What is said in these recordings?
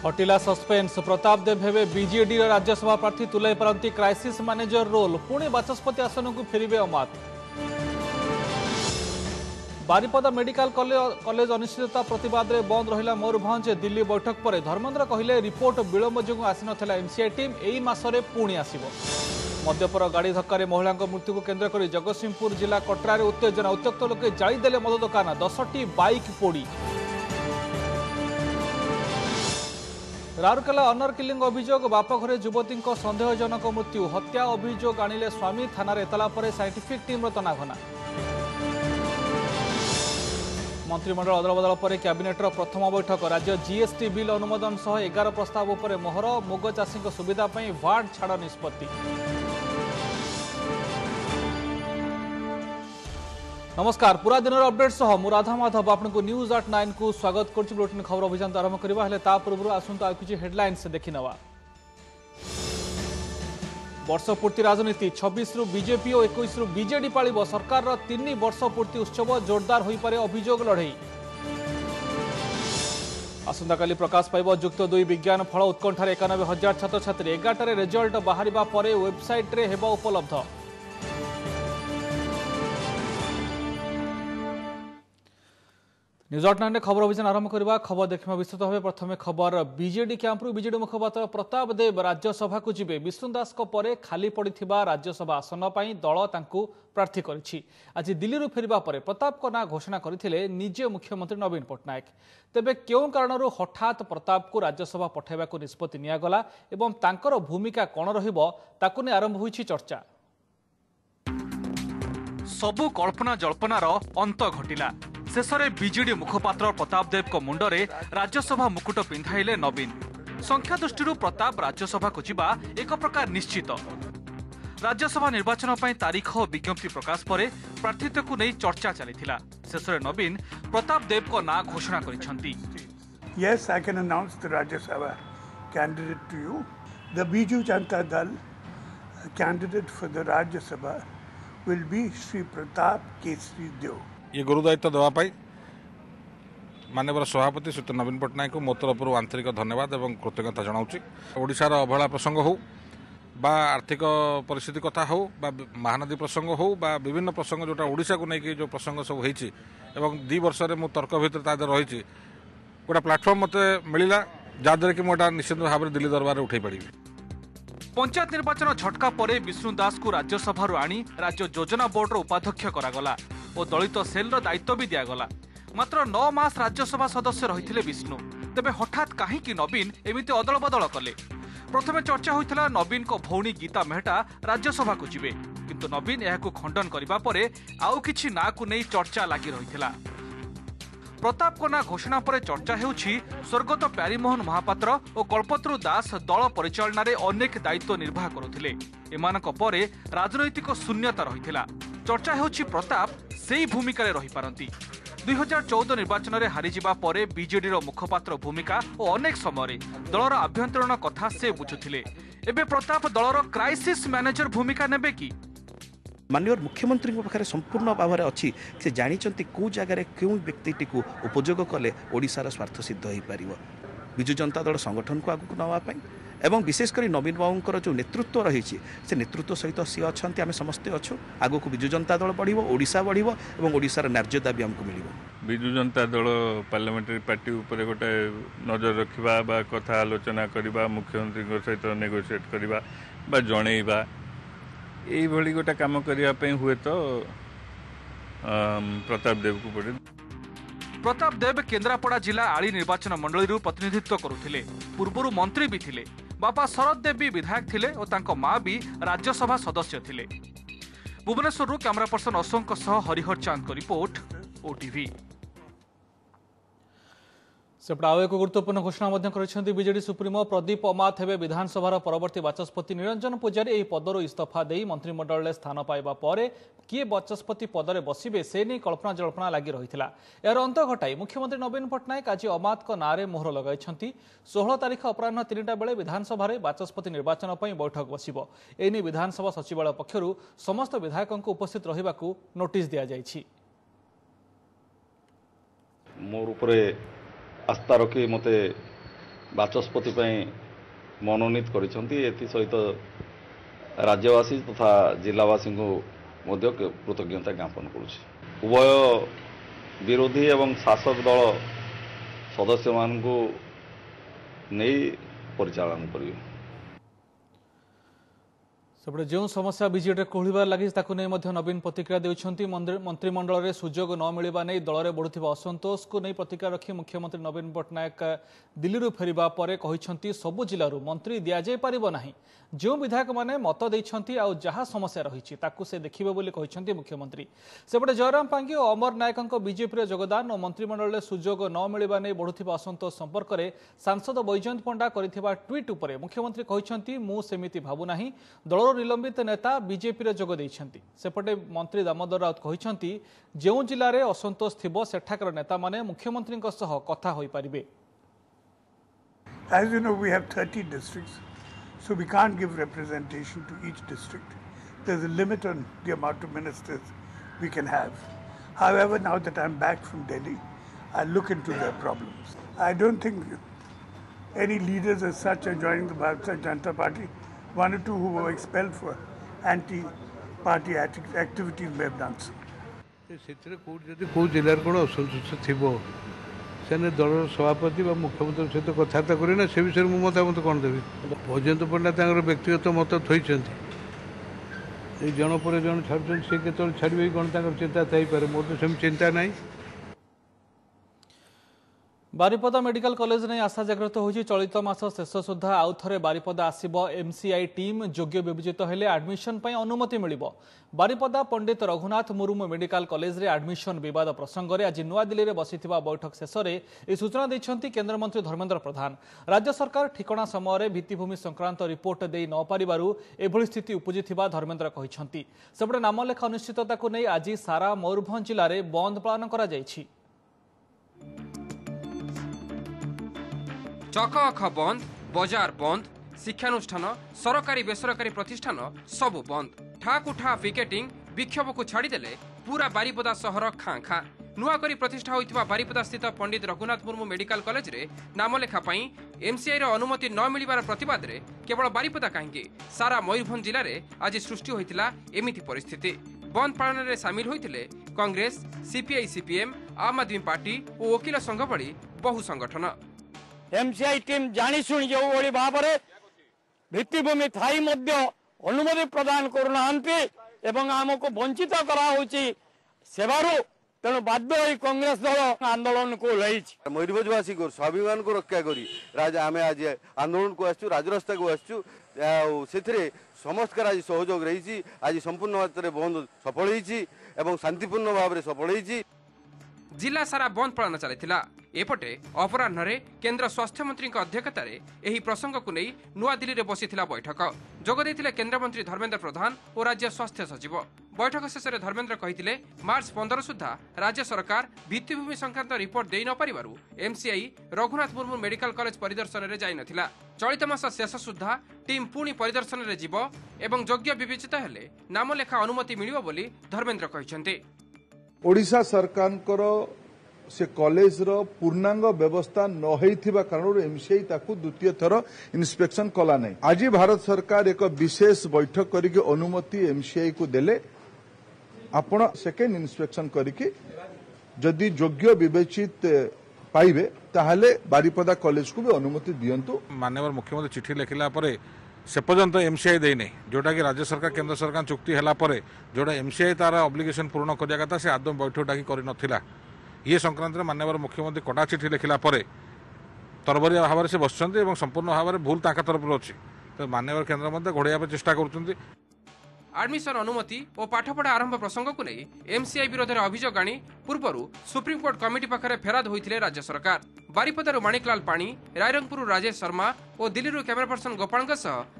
हटिला suspense Pratap देव हेबे BJD Rajya Sabha प्रार्थी तुलाई पारती crisis manager role पुणी बाचस्पति आसन को फेरिबे अमात। बारिपदा मेडिकल कॉलेज अनिश्चितता प्रतिवाद में बंद रहा मयूरभंज दिल्ली बैठक पर धर्मेन्द्र कहले रिपोर्ट विलंब जो आसी नाला एमसीआई टीम एई मासरे पुणी आसिबो। मद्यपर गाड़ी धक्का महिला मृत्यु को केन्द्र कर जगतसिंहपुर जिला कटरा उत्तेजना उत्त्यक्त लोके जाईदेले मद दुकान 10टी बाइक पोड़ी। राउरकेला अनर किलिंग अभियोग बाप घरे युवती सन्देहजनक मृत्यु हत्या अभियोग आनिले स्वामी थाना एतला पर साइंटिफिक टीम तनाघना। मंत्रिमंडल अदलबदल पर कैबिनेटर प्रथम बैठक राज्य जीएसटी बिल अनुमोदन सह 11 प्रस्ताव पर मोहर मुग चाषी सुविधा वाट छाड़ निष्पत्ति। नमस्कार पूरा दिन अपडेट सह मु राधा माधव आपको न्यूज 89 को स्वागत करुच्ची। बुलेटिन खबर अभियान आरंभ करवा पूर्व आसंता किसी हेडलाइंस देखिनवा। वर्ष पूर्ति राजनीति 26 रु बीजेपी और 21 रु बीजेडी पालिब सरकार 3 वर्ष पूर्ति उत्सव जोरदार हो पारे अभियोग लड़ई। आसंता काली प्रकाश पाइब युक्त 2 विज्ञान फल उत्कंठार 91,000 छात्र छात्री 11 रिजल्ट बाहर पर वेबसाइट रे हेबा उपलब्ध। न्यूज 89 खबर अभियान आरंभ करवा खबर देखा विस्तृत भाव। प्रथम खबर बीजेडी कैंप्रु बीजेडी मुखपात्र प्रताप देव राज्यसभा को जीवे विष्णु दास पर खाली पड़ा राज्यसभा आसन पर दल तांकु प्रार्थी करिछि। आज दिल्ली फेरिबा पर प्रताप को ना घोषणा करथिले निजे मुख्यमंत्री नवीन पट्टनायक। तेबे क्यों कारणरू हठात प्रताप को राज्यसभा पठाइबा को निष्पत्ति नियागला एवं तांकर भूमिका कौन रहिबो ताकु ने आरंभ होइछि चर्चा। सबु कल्पना जल्पनार अंत घटिला। शेष में बीजेडी मुखपात्र प्रताप देव को मुंडरे राज्यसभा मुकुट पिंधाइले नवीन। संख्या दृष्टि प्रताप राज्यसभा को जीवा एक प्रकार निश्चित। राज्यसभा निर्वाचन पर तारीख और विज्ञप्ति प्रकाश पर प्रार्थित्व को नहीं चर्चा चलीथिला। शेष में नवीन प्रताप देव को ना घोषणा करिसेंती। Yes, I can announce the Rajya Sabha candidate to you. The Biju Janata Dal candidate for the Rajya Sabha will be Sri Pratap Kesari Deo. ये गुरुदायित्व देवाई माननीय सभापति श्री नवीन पट्टनायक को मो तरफ आंतरिक धन्यवाद और कृतज्ञता जनाऊँगी। ओडिशार अवहेला प्रसंग हो बा आर्थिक परिस्थिति कथा हो बा महानदी प्रसंग हो बा विभिन्न प्रसंग जोटा ओडिशा को लेकिन जो प्रसंग सब होती 2 वर्ष में तर्क भितर रही गोटा प्लाटफर्म मत मिलला जहाँद्वारा कि मुझे निश्चित भाव में दिल्ली दरबार उठे पड़ी। पंचायत निर्वाचन झटका पर विष्णु दास को राज्यसभा आनी राज्य योजना बोर्डर उपाध्यक्ष करागला और दलित सेल दायित्व भी दिगला। मात्र 9 मास राज्यसभा सदस्य रही विष्णु। तेबे हठात कहीं नवीन एमती अदल बदल कले। प्रथमे चर्चा होता नवीन को भौणी गीता मेहटा राज्यसभा को जीवे किंतु नवीन यह खंडन करने पर आउ किछि ना को नहीं चर्चा लगी रही। प्रताप को ना घोषणा पर चर्चा हेउछि स्वर्गत प्यारीमोहन महापात्र और कल्पतरु दास दल परिचालन में अनेक दायित्व निर्वाह करुथिले। एमानक परे राजनैतिक शून्यता रहिथिला। चर्चा हेउछि प्रताप सेही भूमिका रे रहि पारंती। 2014 निर्वाचन में हारिजिबा परे बीजेडी रो मुखपात्र भूमिका और अनेक समय दलर आभ्यंतरण कथा से बुझुथिले। एबे प्रताप दलर क्राइसिस मैनेजर भूमिका नेबे कि? माननीय मुख्यमंत्री पाखे संपूर्ण भाव में अच्छी से जानते कौ जगार क्यों व्यक्ति को उपयोग कले ओडिशार स्वार्थ सिद्ध हो पार। विजु जनता दल संगठन को आगक नापी एवं विशेषकर नवीन बाबूर जो नेतृत्व रही से नेतृत्व सहित सी अच्छा आम समस्ते अच्छु आग को विजु जनता दल बढ़ ओडिशा बढ़ और ओडिशार न्याय्य दाबी आमको मिल। विजु जनता दल पार्लियामेंटारी पार्टी उपर गोटे नजर रखा कथा आलोचना करवा मुख्यमंत्री सहित नेगोशिएट करवा जनइबा यही गोटे कम करने हुए तो प्रताप देव को पड़े। प्रताप देव केन्द्रापड़ा जिला आली निर्वाचन मंडली प्रतिनिधित्व करुथिले। पूर्व मंत्री भी थिले। बापा शरद देव भी विधायक थिले और तांको मां भी राज्यसभा सदस्य थिले। भुवनेश्वर कैमरा पर्सन अशोक हरिहर चांद को रिपोर्ट ओटीवी। सेपटे आउ एक गुरुत्वपूर्ण घोषणा बीजेडी सुप्रीमो प्रदीप अमात हेबे विधानसभा परवर्ती बाचस्पति निरंजन पूजारी एही पदर इस्तीफा दे मंत्रिमंडल में स्थान पाइबा परे किए बाचस्पति पदरे बसिबे से नहीं कल्पना जल्पना लगी रही। यार अंत घटाई मुख्यमंत्री नवीन पट्टनायक आज अमात को नारे मोहर लगाई। 16 तारिख अपराह 3टा बेले विधानसभा बाचस्पति निर्वाचन पर बैठक बसिबो। एने विधानसभा सचिवालय पक्षरु समस्त विधायकों उपस्थित रहिबाकू नोटिस दिया जायछि। मोर उपरे आस्था रखी मते ବାଚସ୍ପତି ପାଇଁ ମନୋନୀତ କରିଛନ୍ତି। ଏଥିସହିତ ରାଜ୍ୟବାସୀ ତଥା ଜିଲ୍ଲାବାସୀଙ୍କୁ ମଧ୍ୟ କୃତଜ୍ଞତା ଜ୍ଞାପନ କରୁଛି। ଉଭୟ ବିରୋଧୀ ଏବଂ ଶାସକ ଦଳ ସଦସ୍ୟମାନଙ୍କୁ ନେଇ ପରିଚାଳନା କରିବେ। ସେପଟେ ଯେଉଁ ସମସ୍ୟା ବିଜେଡିରେ କୋହଳିବାର ଲାଗିଛି ତାକୁ ନେଇ ମଧ୍ୟ ନବୀନ ପ୍ରତିକ୍ରିୟା ଦେଉଛନ୍ତି। ମନ୍ତ୍ରିମଣ୍ଡଳରେ ସୁଯୋଗ ନ ମିଳିବା ନେଇ ଦଳରେ ବଢୁଥିବା ଅସନ୍ତୋଷକୁ ନେଇ ପ୍ରତିକ୍ରିୟା ରଖି ମୁଖ୍ୟମନ୍ତ୍ରୀ ନବୀନ ପଟ୍ଟନାୟକ ଦିଲ୍ଲୀରୁ ଫେରିବା ପରେ କହିଛନ୍ତି ସବୁ ଜିଲ୍ଲାରୁ ମନ୍ତ୍ରୀ ଦିଆଯାଇ ପାରିବ ନାହିଁ। ଯେଉଁ ବିଧାୟକମାନେ ମତ ଦେଇଛନ୍ତି ଆଉ ଯାହା ସମସ୍ୟା ରହିଛି ତାକୁ ସେ ଦେଖିବେ ବୋଲି କହିଛନ୍ତି ମୁଖ୍ୟମନ୍ତ୍ରୀ। ସେପଟେ ଜୟରାମ ପାଙ୍ଗି ଓ ଅମର ନାୟକଙ୍କ ବିଜେପିରେ ଯୋଗଦାନ ଓ ମନ୍ତ୍ରିମଣ୍ଡଳରେ ସୁଯୋଗ ନ ମିଳିବା ନେଇ ବଢୁଥିବା ଅସନ୍ତୋଷ ସମ୍ପର୍କରେ ସାଂସଦ ବୈଜୟନ୍ତ ପଣ୍ଡା କରିଥିବା ଟ୍ୱିଟ୍ ଉପରେ ମୁଖ୍ୟମନ୍ତ୍ରୀ କହିଛନ୍ତି ମୁଁ ସେମିତି ଭାବୁନାହିଁ। ଦଳର ନିଲମ୍ବିତ ନେତା ବିଜେପିରେ ଯୋଗ ଦେଇଛନ୍ତି। ସେପଟେ ମନ୍ତ୍ରୀ ଦାମୋଦର ରାଉତ କହିଛନ୍ତି ଯେଉଁ ଜିଲ୍ଲାରେ ଅସନ୍ତୋଷ ଥିବ ସେଠାକାର ନେତାମାନେ ମୁଖ୍ୟମନ୍ତ୍ରୀଙ୍କ ସହ କଥା ହୋଇପାରିବେ। As you know, we have 30 districts, so we can't give representation to each district. There's a limit on the amount of ministers we can have. However, now that I'm back from Delhi, I'll look into their problems. I don't think any leaders as such are joining the Bharatiya Janata Party. One or two who were expelled for anti-party activities may have done so. ସେଥିରେ କେଉଁଠି ଯଦି କେଉଁ ଜିଲ୍ଲାରେ କ'ଣ ଅସନ୍ତୋଷ ଥିବ ସେମାନେ ଦଳର ସଭାପତି ବା ମୁଖ୍ୟମନ୍ତ୍ରୀଙ୍କ ସହିତ କଥାବାର୍ତ୍ତା କରିବେ ନା, ସେ ବିଷୟରେ ମୁଁ ମତାମତ କ'ଣ ଦେବି। ବୈଜୟନ୍ତ ପଣ୍ଡା ତାଙ୍କର ବ୍ୟକ୍ତିଗତ ମତ ଥୋଇଛନ୍ତି, ଏଇ ଜଣ ପରେ ଜଣ ଛାଡ଼ୁଛନ୍ତି, ସେ କେତେବେଳେ ଛାଡ଼ିବେ କ'ଣ ତାଙ୍କର ଚିନ୍ତା ଥାଇପାରେ। ମୋର ତ ସେମିତି ଚିନ୍ତା ନାହିଁ। बारिपदा मेडिकल कॉलेज नहीं आशा जागृत होगी। चलित मास शेष सुधा आउ थे बारिपदा आसब एमसीआई टीम योग्य विवेचित हेले एडमिशन पर अनुमति मिल। बारिपदा पंडित रघुनाथ मुर्मू मेडिकल कॉलेज रे एडमिशन विवाद प्रसंग में आज नुआदिल्ली में बसिथिबा बैठक शेष में यह सूचना देइछंती केंद्रमंत्री धर्मेंद्र प्रधान। राज्य सरकार ठिकणा समय भित्तिभूमि संक्रांत रिपोर्ट दे न पारिबारु एभली स्थिति उपजिथिबा धर्मेंद्र कहिछंती। सेपटे नामलेखा अनिश्चितता को नहीं आज सारा मयूरभंज जिले में बंद पालन करा जायछि। चक अख बंद, बजार बंद, शिक्षानुष्ठान सरकारी बेसरकारी प्रतिष्ठान सबु बंद। ठाकुठा पिकेटिंग विक्षोभ को छाड़देले पूरा बारिपदा सहर खाँ खाँ। नुआ करी प्रतिष्ठा होइतिबा बारिपदा स्थित पंडित रघुनाथ मुर्मू मेडिकल कॉलेज रे नामलेखा पई एमसीआई रो अनुमति न मिलिबार प्रतिवाद रे केवल बारिपदा काहेकि सारा मयूरभंज जिले में आज सृष्टि होइतिला एमिति परिस्थिति। बंद पालन में सामिल होइतिले कांग्रेस, सीपीआई, सीपीएम, आम आदमी पार्टी और वकील संघ भली बहु संगठन। एमसीआई टीम जानी शुणी जो भाव में भित्तिभूमि थाई अनुमति प्रदान करूना आमको वंचित कराबारू तेणु बाध्य कांग्रेस दल आंदोलन को मयूरभंजवासी को स्वाभिमान को रक्षा करी आम आज आंदोलन को आसु राजरास्ता को आसु समस्त आज सहयोग रही। आज संपूर्ण मात्रा बंद सफल एवं शांतिपूर्ण भाव में सफल। जिला सारा बंद पालन चली। एपटे अपराह्न केंद्र स्वास्थ्य मंत्री अध्यक्षता यह प्रसंग को नहीं नुआदिल्ली में बसिथिला बैठक। जोगदेइथिले केंद्रमंत्री धर्मेंद्र प्रधान और राज्य स्वास्थ्य सचिव। बैठक शेष में धर्मेंद्र कहिथिले मार्च 15 सुधा राज्य सरकार भित्तिभूमि संक्रांत रिपोर्ट दे न पारिबारु MCI Raghunath Murmu medical college परिदर्शन में जाई नथिला। चलित मास शेष सुधा टीम पुणी परिदर्शन में जीव एवं योग्य विवेचित हेले नामलेखा अनुमति मिलिबो बोली धर्मेंद्र कहिसेंते। ओडिशा सरकार से कॉलेज रो पूर्णांग व्यवस्था न होइथिबा कारण एमसीआई ताकू द्वितीय थर इंस्पेक्शन कला नहीं। आज भारत सरकार एक विशेष बैठक करके अनुमति एमसीआई को देले आपण सेकेंड इंस्पेक्शन करके जदि योग्य विवेचित पाइबे ताहले बारिपदा कॉलेज को भी अनुमति दियंतु। माननीय मुख्यमंत्री चिठी लिखिला परे से पर्यंत एमसीआई देने जोटा कि राज्य सरकार केंद्र सरकार चुक्ति है जोटा एमसीआई तार ऑब्लिगेशन पूर्ण करिया कथा से आदम बैठक डाकी करि नथिला। ये संक्रांत में माननीय मुख्यमंत्री कड़ा चिठी लिखिला परे तरबरिया भाव से बसुंच और संपूर्ण भाव में भूल ताका तरफ अच्छी तो माननीय केंद्र मंत्री घोड़ाइया चेष्टा करुँच। एडमिशन अनुमति और पाठपढ़ा आरंभ प्रसंग को नहीं एमसीआई विरोध में अभियोग आनी पूर्व सुप्रीमकोर्ट कमिटी पाखे फेराद होते राज्य सरकार। बारिपदारू माणिकलाल पाणी, रायरंगपुर राजेश शर्मा और दिल्ली कैमरा पर्सन गोपाल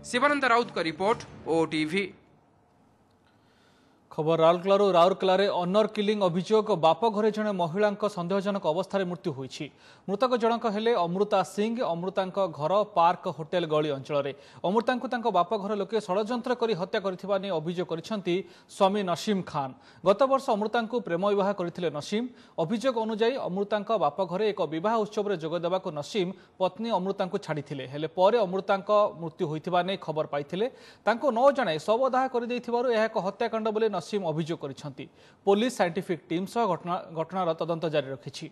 शिवानंद राउत का रिपोर्ट ओटीवी। खबर राउरकेला अनर किलिंग अभियोग बाप घरे जड़े महिला सन्देहजनक अवस्था मृत्यु होईछि। मृतक जनक हेले अमृता सिंह। अमृता घर पार्क होटेल गली अंचल। अमृता बाप घर लोके षड्यंत्र कर हत्या करथिबा नै अभियोग करिसेंती स्वामी नसीम खान। गत वर्ष अमृता प्रेम विवाह करथिले नसीम। अभियोग अनुसार अमृता बाप घरे एक विवाह उत्सव में जोग देबाको नसीम पत्नी अमृता छाड़िथिले। हेले परे अमृता मृत्यु होइथिबा नै खबर पाइथिले। तांको न जणाई शवदाह कर दैथिबारु यह एक हत्याकांड बोली नसीम अभियोग करिसेंती। पुलिस साइंटिफिक टीम सह घटनार तदंत जारी रखिछि।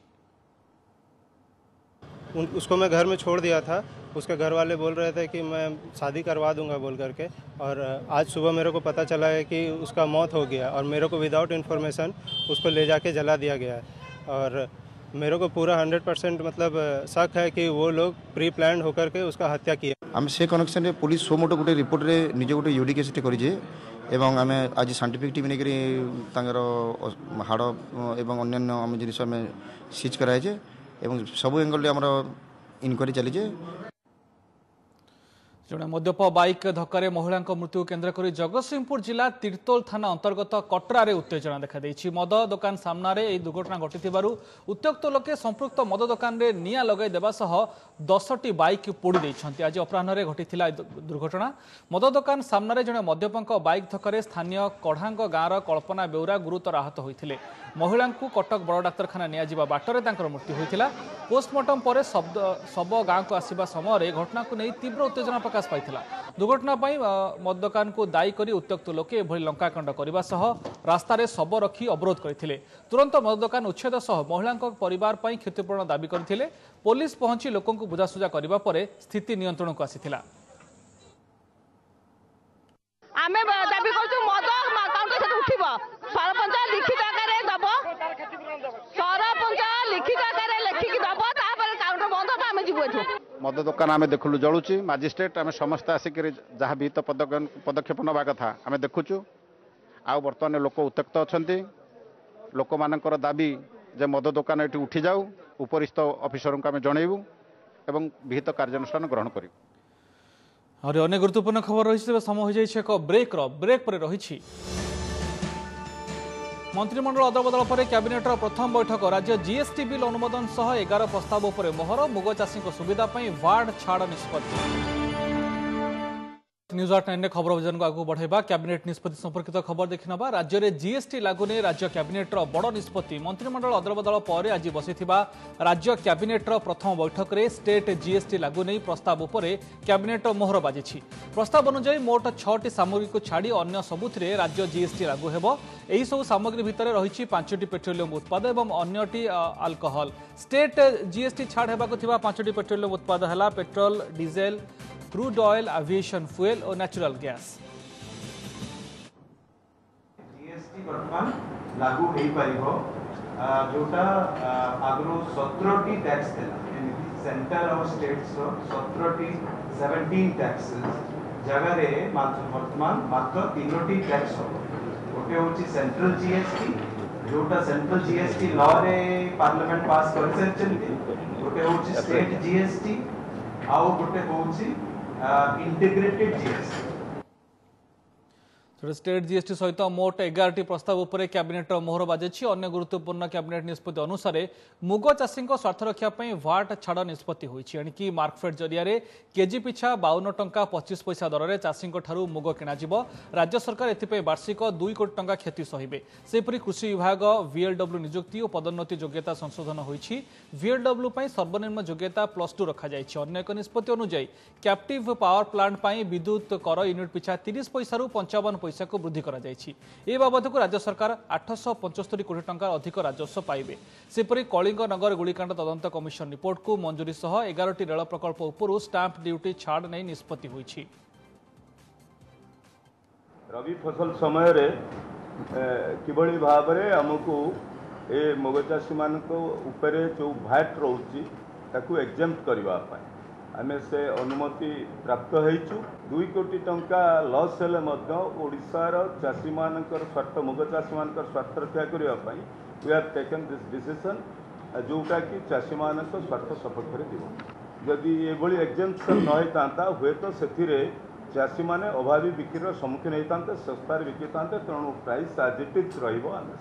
उसको मैं घर में छोड़ दिया था। उसके घर वाले बोल रहे थे कि मैं शादी करवा दूंगा बोल करके, और आज सुबह मेरे को पता चला है कि उसका मौत हो गया और मेरे को विदाउट इन्फॉर्मेशन उसको ले जाके जला दिया गया है। और मेरे को पूरा 100% मतलब शक है कि वो लोग प्री प्लान होकर के उसका हत्या किया। आम से कनेक्शन पुलिस सो मोटो गोटे रिपोर्ट रे निजे गोटे यूडी केस करिजे एवं आम आज साइंटिफिक टीम नेकरी हाड़ एवं अन्य आम जिनिस आम सीज कराइजे एवं सब एंगल आमर इनक्वारी चलीजे। जड़े मद्यप बाइक धक्कर महिला मृत्यु केन्द्र कर जगतसिंहपुर जिला तीर्तोल थाना अंतर्गत कटरारे उत्तेजना देखा देछि। मद दुकान सामने यह दुर्घटना घटिथिबारु उत्त्यक्त लोके संपृक्त मद दुकान रे निया लगाई देबा सह 10टी बाइक पोड़ी दैछन्ति। आज अपराह्न घटिथिला दुर्घटना। मद दुकान सामने जड़े मद्यपंक बाइक धक्कर स्थानीय कढ़ांग गाँवर कल्पना बेउरा गुरुतर आहत होइथिले। महिला कटक बड़ डाक्तरखाना नियाजिबा बाटरे तांकर मृत्यु होइथिला। पोस्टमार्टम पर शब गाँव को आसिबा समय घटना को नहीं तीव्र उत्तेजना प्रकाश पाइथिला। दुर्घटना मद दुकान को दायी करी उत्त्यक्त लोके एभली लंकाकांड करने सह रास्तार शब रखी अवरोध करथिले। तुरंत मद दुकान उच्छेद सह महिला परिवार पर क्षतिपूरण दाबी करथिले। पुलिस पहुंची लोकों को बुझासुझा करबा परे स्थिति नियंत्रण को आसीथिला। आमे दाबी करछु मद काउंट से उठिबो सरपंच लिखित आकारे दबो सरपंच लिखित आकारे लेखिक दबो तापर काउंटर बंद तो आमे जिबो एठो। मद दुकान आम देखलु जलुची मजिस्ट्रेट आम समस्त आसिक जहाँ विहित पदक्षेप नवा कथा आम देखुचु। आ बर्तमान लोक उत्त्यक्त अच्छा लोक मानकर दाबी जे मद दुकान ये उठी जाऊ उपरिस्थ ऑफिसर को आम जनइबू एवं विहित कार्यानुष्ठान ग्रहण करूँ। और अनेक गुरुत्वपूर्ण खबर रही समय हो जाए एक ब्रेक पर रही। मंत्रिमंडल अदलबदल पर कैबिनेटर प्रथम बैठक। राज्य जीएसटी बिल अनुमोदन सह 11 प्रस्ताव पर मोहर। मुग चाषी सुविधा वार्ड छाड़ निष्पत्ति। न्यूज 8 खबर अभियान को आगे बढ़ाइबा। कैबिनेट निष्पत्ति संपर्कित खबर देखिनबा। राज्य में जीएसटी लागू नहीं राज्य कैबिनेटर बड़ निष्पत्ति। मंत्रिमंडल अदलबदल पर आज बसिथिबा राज्य कैबिनेटर प्रथम बैठक में स्टेट जीएसटी लागू नहीं प्रस्ताव पर कैबिनेट मोहर बाजिछि। प्रस्ताव अनुसार मोट 6टी सामग्री को छाड़ी अन्य सबुथिरे राज्य जीएसटी लागू हेबो। एही सब सामग्री भितर रही 5टी पेट्रोलियम उत्पाद एवं अन्यटी अल्कोहल। स्टेट जीएसटी छाड़ हेबाको थिबा 5टी पेट्रोलियम उत्पाद हैला petrol, diesel, crude oil, aviation fuel और नेचुरल गैस। जीएसटी वर्तमान लागू हो पारिबो जोटा आगरो 17टी टैक्स देला सेंटर और स्टेट्स 17 टैक्सेस जगह रे वर्तमान मात्र 3टी टैक्स हो। गोटे होची सेंट्रल जीएसटी जोटा सेंट्रल जीएसटी लॉ रे पार्लियामेंट पास कर सेचंती। गोटे होची स्टेट जीएसटी आउ गोटे होची इंटीग्रेटेड जीएसटी। स्टेट जीएसटी सहित मोट 11टी प्रस्ताव पर कैबिनेट मोहर बाजिछि। अन्य गुरुत्वपूर्ण कैबिनेट निष्पत्ति अनुसार मुग चाषी स्वार्थ रक्षा वाट छाड़ निष्पत्ति होइछि। एणिकी मार्कफेड जरिया केजी पिछा 52 टंका 25 पैसा दर में चाषी मुग किणाजिब। राज्य सरकार एथिपई वार्षिक 2 कोटी टंका क्षति सहिबे। सेपरि कृषि विभाग वीएलडब्ल्यू नियुक्ति और पदोन्नति योग्यता संशोधन होइछि। वीएलडब्ल्यू पई सर्वनिम्न योग्यता +2 रखा जाइछि। अन्य एक निष्पत्ति अनुसार कैप्टिव पावर प्लांट पई विद्युत कर यूनिट पिछा 30 पैसा 55 पैसा को वृद्धि करा जाइछि। ए बाबद को राज्य सरकार 875 कोटी टंका अधिक राजस्व पाइबे। सेपरि कलिंग नगर गुलिकांड तदंत कमिशन रिपोर्ट को मंजूरी सह 11टी रेल प्रकल्प उपरू स्टाम्प ड्यूटी छाड़ नहीं निष्पत्ति होइछि। रवि फसल समय रे किभଳି भाबरे हमकु ए मुगचासी मानको ऊपरे जो भैट रहउछि ताकू एग्जेम्प्ट करबा पाए आमे से अनुमति प्राप्त होइछु। 2 कोटी टंका लॉस हेले मध्य ओडिसार चाषी मानकर स्वार्थ मुग चाषी मानकर स्वार्थ रक्षा करबा पाई we have taken this decision जोटा कि चाषी मानकर स्वार्थ सपक्ष रे दिबो। जदि एभली एग्जेम्पशन न होता हुए तो सेथिरे ଚାଷୀ ମାନେ ଅଭାବୀ ବିକ୍ରିର ସମ୍ମୁଖୀନ ହେଇଥାନ୍ତେ, ଶସ୍ତାରେ ବିକିଥାନ୍ତେ। ତେଣୁ ପ୍ରାଇସ୍ ଆଜ୍ ଇଟ୍ ଇଜ୍ ରହିବ। ଆମେ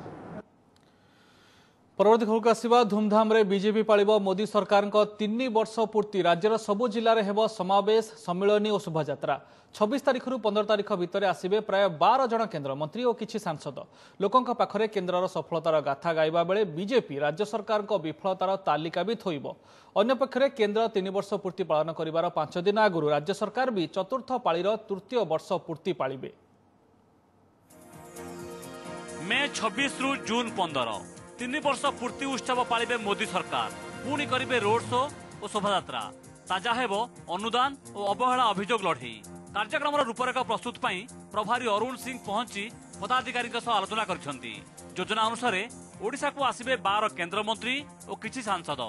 परवर्ती खबर को आसवा धूमधाम रे बीजेपी पालिब मोदी सरकार 3 वर्ष पूर्ति राज्यर सबु जिले में हेब समावेश सम्मिलनी और शोभायात्रा 26 तारिख रु 15 तारिख भितर आसवे प्राय 12 जन केन्द्रमंत्री और किछि सांसद लोकों पाखरे केन्द्रर सफलतार गाथा गाइबा बेले बीजेपी राज्य सरकार विफलतार तालिका भी थोइब। अन्यपक्षे केन्द्र 3 वर्ष पूर्ति पालन करिवार 5 दिन आगु राज्य सरकार भी चतुर्थ पाळीर तृतीय वर्ष पूर्ति पालिबे। मे 26 रु जून 15 3 वर्ष पूर्ति उत्सव पालिबे मोदी सरकार। पुणी करिबे रोड शो और शोभायात्रा। ताजा हेबो अनुदान और अवहेला अभियोग लड़े। कार्यक्रम रूपरेख प्रस्तुत पाई प्रभारी अरुण सिंह पहुंची पदाधिकारी आलोचना करछंती। योजना अनुसार ओडिशा को आसिबे 12 केंद्र मंत्री और किछि सांसद।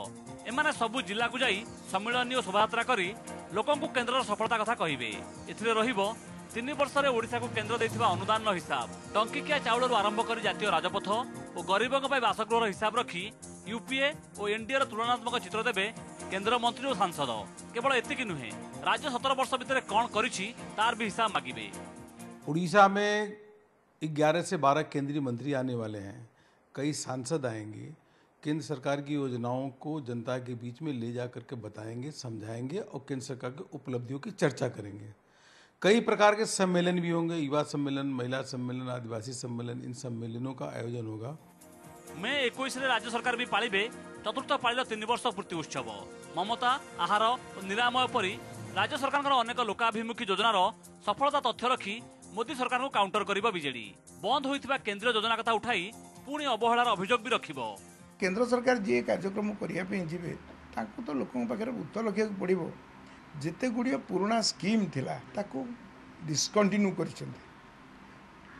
एमाने सबु जिला को जाई सम्मेलनी और शोभायात्रा करी लोकों को केंद्र सफलता कथा कहिबे। एथिरे रहिबो 3 वर्ष में ओडिशा को केंद्र देथिबा अनुदान हिसाब, टंकिकिया चाउल आरंभ कर जातीय राजपथ और गरीबों बासगृह हिसाब रखी यूपीए और एनडीए तुलनात्मक चित्र देवे केंद्र मंत्री और सांसद। केवल एतिकी नुहे, राज्य 17 वर्ष भितर कौन करिछि तार भी हिसाब मागिबे। उड़ीसा में 11 से 12 केंद्रीय मंत्री आने वाले हैं। कई सांसद आएंगे, केंद्र सरकार की योजनाओं को जनता के बीच में ले जा करके बताएंगे, समझाएंगे और केंद्र सरकार की उपलब्धियों की चर्चा करेंगे। कई प्रकार के सम्मेलन भी होंगे, युवा सम्मेलन, महिला सम्मेलन, आदिवासी सम्मेलन, इन सम्मेलनों का आयोजन होगा। मे 21 राज्य सरकार भी पालिबे चतुर्थ पाळीर 3 वर्ष पूर्ति उत्सव। ममता, आहार और निरामय परी राज्य सरकार अनेक लोकाभिमुखी योजनार सफलता तथ्य रखी मोदी सरकार को काउंटर करिबो बीजेडी। बंद होइथिबा केंद्रीय योजना कथा उठाई पुणी अवहेलार अभियोग भी रखिबो। केंद्र सरकार जे कार्यक्रम करिया पे जिबे ताकू तो लोकन पाखरे उत्तर रखिया पड़िबो। जेते गुड़िया पुराना स्कीम थिला ताकू डिस्कंटिन्यू करिसेंते।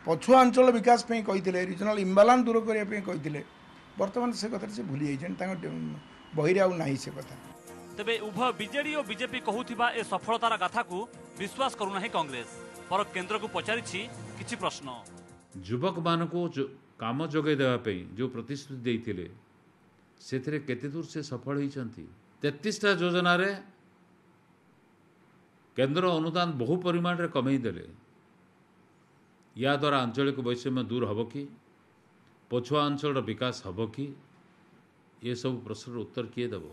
पछुआ अंचल विकास पे कहिथिले, रीजनल इम्बालांस दूर करिया पे कहिथिले। वर्तमान से कथा से भूली जाइछन, तांग बहिरे आउ नाही से कथा। तबे उभय बीजेडी और बीजेपी कहूथिबा ए सफलतार गाथा को विश्वास करू नाही कांग्रेस। पर केंद्र को पचारिछि किछि प्रश्न। युवक मानको काम जोगे देवा पे जो प्रतिश्रुति देइथिले सेथरे केते दूर से सफल होइछंती। 33टा योजना रे केंद्र अनुदान बहु परिमाण रे कमई देले। या द्वारा आंचलिक वैषम्य दूर हब कि, पछुआ अंचल विकास हब कि, ये सब प्रश्नर उत्तर किए देव।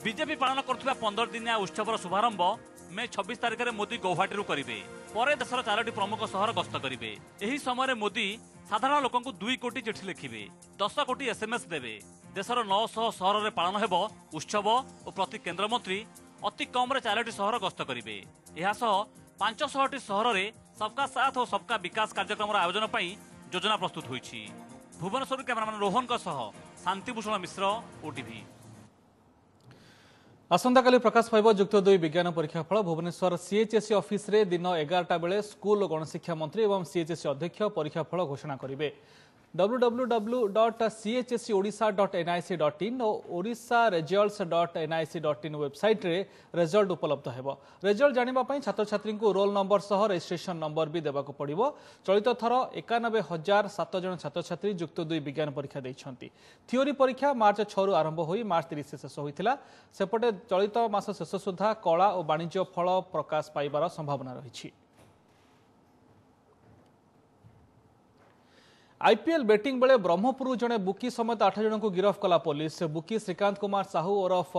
बीजेपी पालन करथुवा 15 दिनिया उत्सवर शुभारंभ मे 26 तारिख में मोदी गौहाटी करिवे। परे देशर 4टी प्रमुख शहर गस्त करिवे। एही समय मोदी साधारण लोकों को 2 कोटी चिठी लिखिबे, 10 कोटी एसएमएस देवे। देशर 900 शहर रे पालन हेबो उत्सव और प्रति केंद्र मंत्री अति कम रे 4टी शहर गस्त करिवे। एहा सह 500टी शहर रे सबका साथ और सबका विकास कार्यक्रम आयोजन पई योजना प्रस्तुत होईछि। भुवनेश्वर कैमरामैन रोहन का सह शांतिभूषण मिश्र, ओटीवी। आसंता काली प्रकाश पाइब जुक्त 2 विज्ञान परीक्षाफल। भुवनेश्वर सीएचएससी ऑफिस रे दिन 11टा बेले स्कूल और गणशिक्षा मंत्री और सीएचएससी अध्यक्ष परीक्षाफल घोषणा करेंगे। www.chscodisha.nic.in और odisharesults.nic.in वेबसाइट रे रिजल्ट उपलब्ध हेबो। रिजल्ट जानिबा पई छात्र छात्री को रोल नंबर सह रजिस्ट्रेशन नंबर भी देबाको पड़िबो। चलित थर 91,007 जन छात्र छात्री जुक्त 2 विज्ञान परीक्षा दैछंती। थियोरी परीक्षा मार्च 6 रु आरंभ होई मार्च 30 शेष होइतिला। सेपटे चलित मास शेष सुधा कला और वाणिज्य फल प्रकाश पाइबार संभावना रहिछि। आईपीएल बैटिंग बेले ब्रह्मपुर जड़े बुकी समेत 8 जन को गिरफ कला पुलिस। बुकी श्रीकांत कुमार साहू ओरफ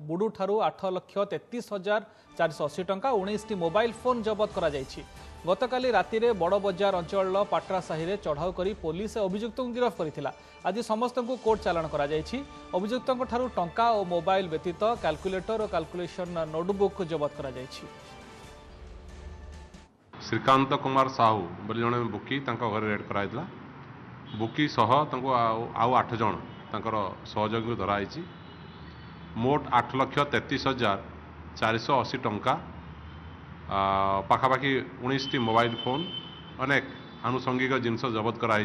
बुडू ठारू 8,33,480 टंका 19टी मोबाइल फोन जबत करा जायछि। गतकाली राति रे बड़ बजार अंचल पाट्रा साही रे चढ़ाऊ करी पुलिस अभियुक्त को गिरफ करिथिला। आज समस्त को कोर्ट चालान करा जायछि। अभियुक्त ठारू टंका और मोबाइल व्यतीत कैलकुलेटर और कैलकुलेशन नोटबुक जबत करा जायछि। श्रीकांत कुमार साहू बोली जने बुकी तांका घर रेड कराइतला। बुकी सह आउ 8 जन तांकर सहयोगी धराई। मोट 8,33,480 टंका पाखापाखि 19टी मोबाइल फोन अनेक आनुषंगिक जिनस जबत कराई।